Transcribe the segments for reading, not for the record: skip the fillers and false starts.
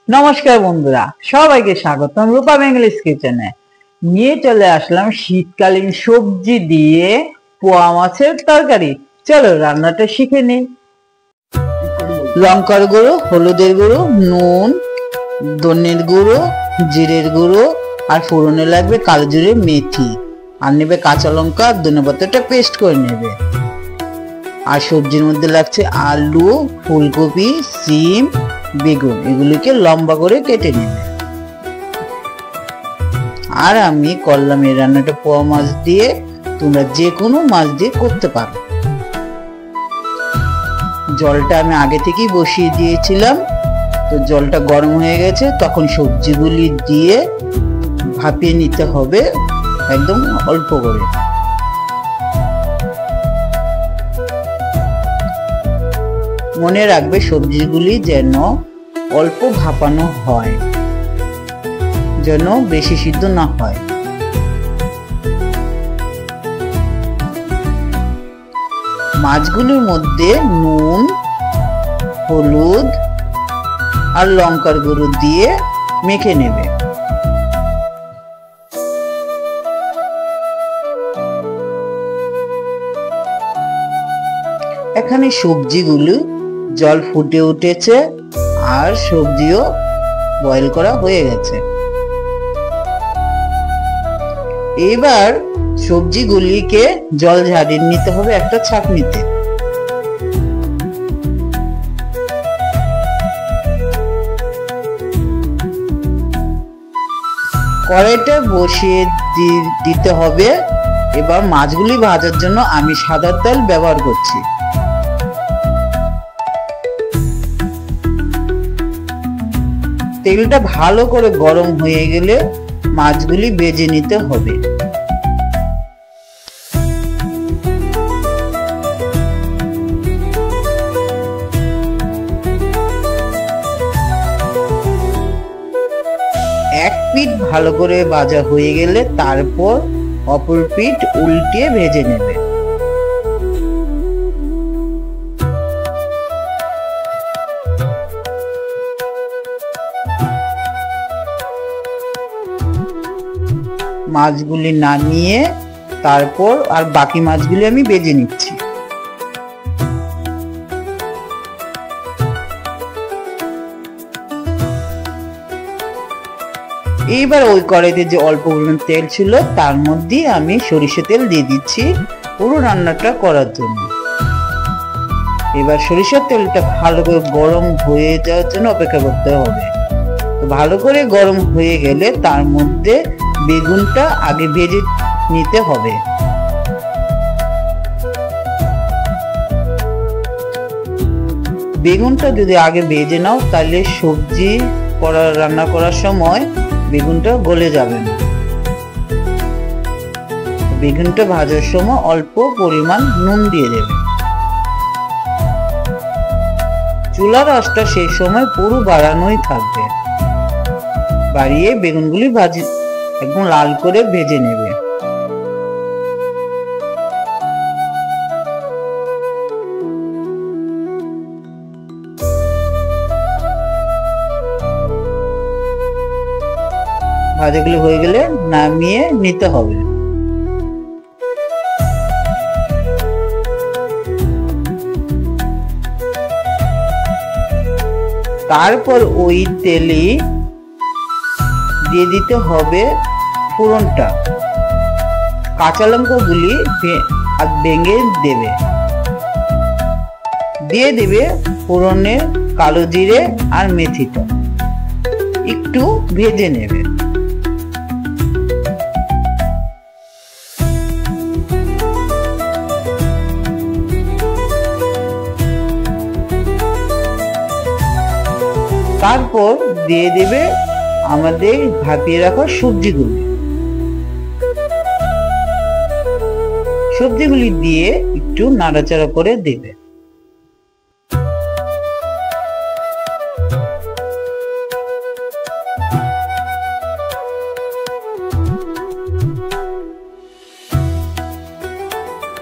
নমস্কার বন্ধুরা, সবাইকে স্বাগতম রূপা বেঙ্গলিস কিচেনে। নিয়ে চলে আসলাম শীতকালীন সবজি দিয়ে পোয়া মাছের তরকারি। চলো রান্নাটা শিখে নিই। লঙ্কার গুঁড়ো, হলুদের গুঁড়ো, নুন, ধনের গুঁড়ো, জিরের গুঁড়ো, আর ফোড়নে লাগবে কালো জিরে, মেথি, আর নেবে কাঁচা লঙ্কা, ধনেপাতাটা পেস্ট করে নেবে। আর সবজির মধ্যে লাগছে আলু, ফুলকপি, সিম, বেগুন, এগুলিকে লম্বা করে কেটে নেবে। আর আমি করলাম এই রান্নাটা পোয়া মাছ দিয়ে, তোমরা যে কোনো মাছ দিয়ে করতে পারো। জলটা আমি আগে থেকেই বসিয়ে দিয়েছিলাম, তো জলটা গরম হয়ে গেছে। তখন সবজিগুলি দিয়ে ভাপিয়ে নিতে হবে একদম অল্প করে। মনে রাখবে সবজিগুলি যেন অল্প ভাপানো হয়, যেন বেশি সিদ্ধ না হয়। মাছগুলির মধ্যে নুন, হলুদ আর লঙ্কার গুঁড়ো দিয়ে মেখে নেবে। এখানে সবজিগুলো জল ফুটে উঠেছে আর সবজিও বয়েল করা হয়ে গেছে। এবার সবজিগুলিকে জল ঝাড়িয়ে নিতে হবে একটা ছাঁকনিতে। কড়াইটা বসিয়ে দিতে হবে। এবার মাছগুলি ভাজার জন্য আমি সাদা তেল ব্যবহার করছি। তেলটা ভালো করে গরম হয়ে গেলে মাছগুলি ভেজে নিতে হবে। এক পিঠ ভালো করে ভাজা হয়ে গেলে তারপর অপর পিঠ উল্টিয়ে ভেজে নেবে। মাছগুলি নামিয়ে তারপর আর বাকি মাছগুলি আমি ভেজে নিচ্ছি। এইবার ওই কড়াইতে যে অল্প পরিমাণ তেল ছিল তার মধ্যে আমি সরিষা তেল দিয়ে দিচ্ছি পুরো রান্নাটা করার জন্য। এবার সরিষার তেলটা ভালো করে গরম হয়ে যাওয়ার জন্য অপেক্ষা করতে হবে। তো ভালো করে গরম হয়ে গেলে তার মধ্যে বেগুনটা আগে ভেজে নিতে হবে। বেগুনটা যদি আগে ভেজে নাও তাহলে সবজি রান্না করার সময় বেগুনটা গলে যাবে না। বেগুনটা ভাজার সময় অল্প পরিমাণ নুন দিয়ে দেবে। চুলার আঁচটা সেই সময় পুরো বাড়ানোই থাকবে। বাড়িয়ে বেগুনগুলি একদম লাল করে ভেজে নেবে। ভাজাগুলি হয়ে গেলে নামিয়ে নিতে হবে। তারপর ওই তেলে দিয়ে দিতে হবে ফোড়নটা। কাঁচা লঙ্কাগুলি ভেঙে দেবে। দিয়ে দেবে ফোড়নে কালো জিরে আর মেথিটা একটু ভেজে নেবে। তারপর দিয়ে দেবে আমাদের ভাপিয়ে রাখা সবজিগুলি। সবজিগুলি দিয়ে একটু নাড়াচাড়া করে দেবে।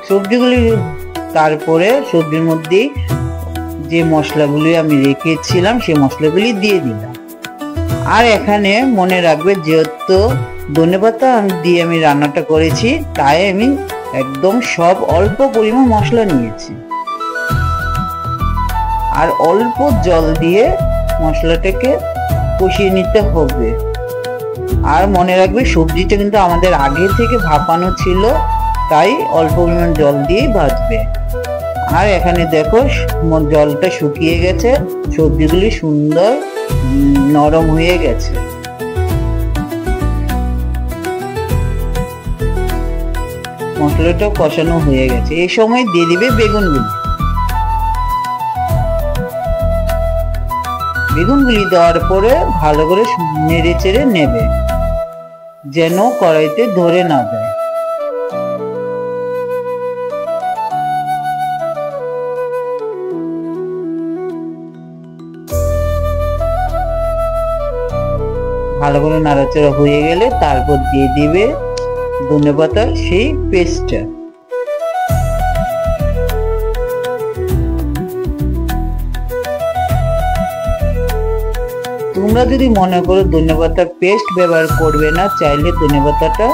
সবজিগুলি তারপরে সবজির মধ্যে যে মশলাগুলি আমি রেখেছিলাম সেই মশলাগুলি দিয়ে দিলাম। আর এখানে মনে রাখবে যেহেতু ধনেপাতা দিয়ে আমি রান্নাটা করেছি, তাই আমি একদম সব অল্প পরিমাণ মশলা নিয়েছি আর অল্প জল দিয়ে মশলাটাকে কষিয়ে নিতে হবে। আর মনে রাখবে সবজিটা কিন্তু আমাদের আগে থেকে ভাপানো ছিল, তাই অল্প পরিমাণ জল দিয়ে ভাজবে। আর এখানে দেখো জলটা শুকিয়ে গেছে, সবজিগুলি সুন্দর নরম হয়ে গেছে। মশলাটা কষানো হয়ে গেছে, এই সময় দিয়ে দিবে বেগুনগুলি। বেগুনগুলি দেওয়ার পরে ভালো করে নেড়ে চেড়ে নেবে, যেন কড়াইতে ধরে না যায়। ভালো করে নাড়াচাড়া হয়ে গেলে তারপর দিয়ে দিবে ধনেপাতার সেই পেস্টটা। তোমরা যদি মনে করো ধনেপাতার পেস্ট ব্যবহার করবে না, চাইলে ধনেপাতাটা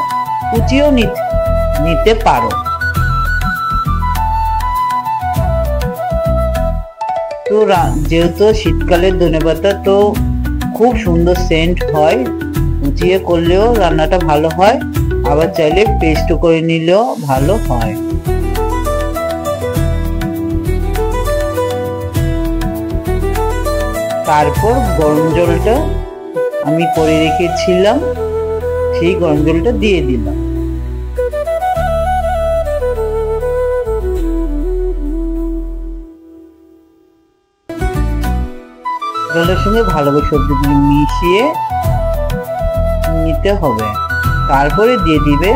কুচিও নিতে পারো। তো যেহেতু শীতকালের ধনেপাতা তো খুব সুন্দর সেন্ট হয়, কুচিয়ে করলেও রান্নাটা ভালো হয়, আবার চাইলে পেস্ট করে নিলেও ভালো হয়। তারপর গরম জলটা আমি করে রেখেছিলাম, সেই গরম জলটা দিয়ে দিলাম। জলের সঙ্গে ভালো করে সবজিগুলি মিশিয়ে নিতে হবে। তারপরে দিয়ে দিবে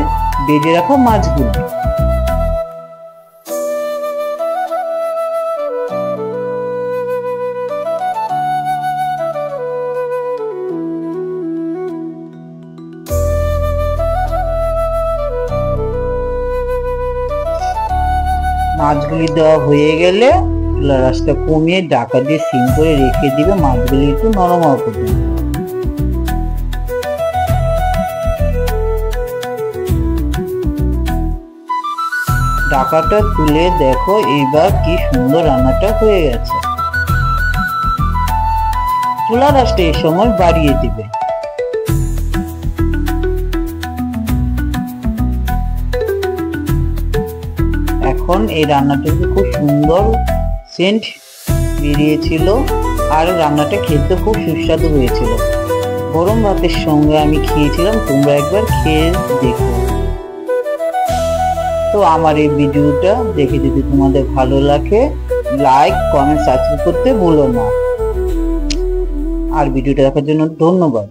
ভেজে রাখা মাছগুলি। মাছগুলি দেওয়া হয়ে গেলে চুলার আঁচটা কমিয়ে ঢাকা দিয়ে সিম করে রেখে দিবে, মাছগুলি একটু নরম হওয়া পর্যন্ত। ঢাকাটা তুলে দেখো এবার কি সুন্দর রান্নাটা হয়ে গেছে। চুলার আঁচটা এই সময় বাড়িয়ে দিবে। এখন এই রান্নাটাকে খুব সুন্দর সেন্ট বেরিয়েছিল আর রান্নাটা খেতে খুব সুস্বাদু হয়েছিল। গরম ভাতের সঙ্গে আমি খেয়েছিলাম, তোমরা একবার খেয়ে দেখো। তো আমার এই ভিডিওটা দেখে যদি তোমাদের ভালো লাগে, লাইক কমেন্ট সাবস্ক্রাইব করতে ভুলো না। আর ভিডিওটা দেখার জন্য ধন্যবাদ।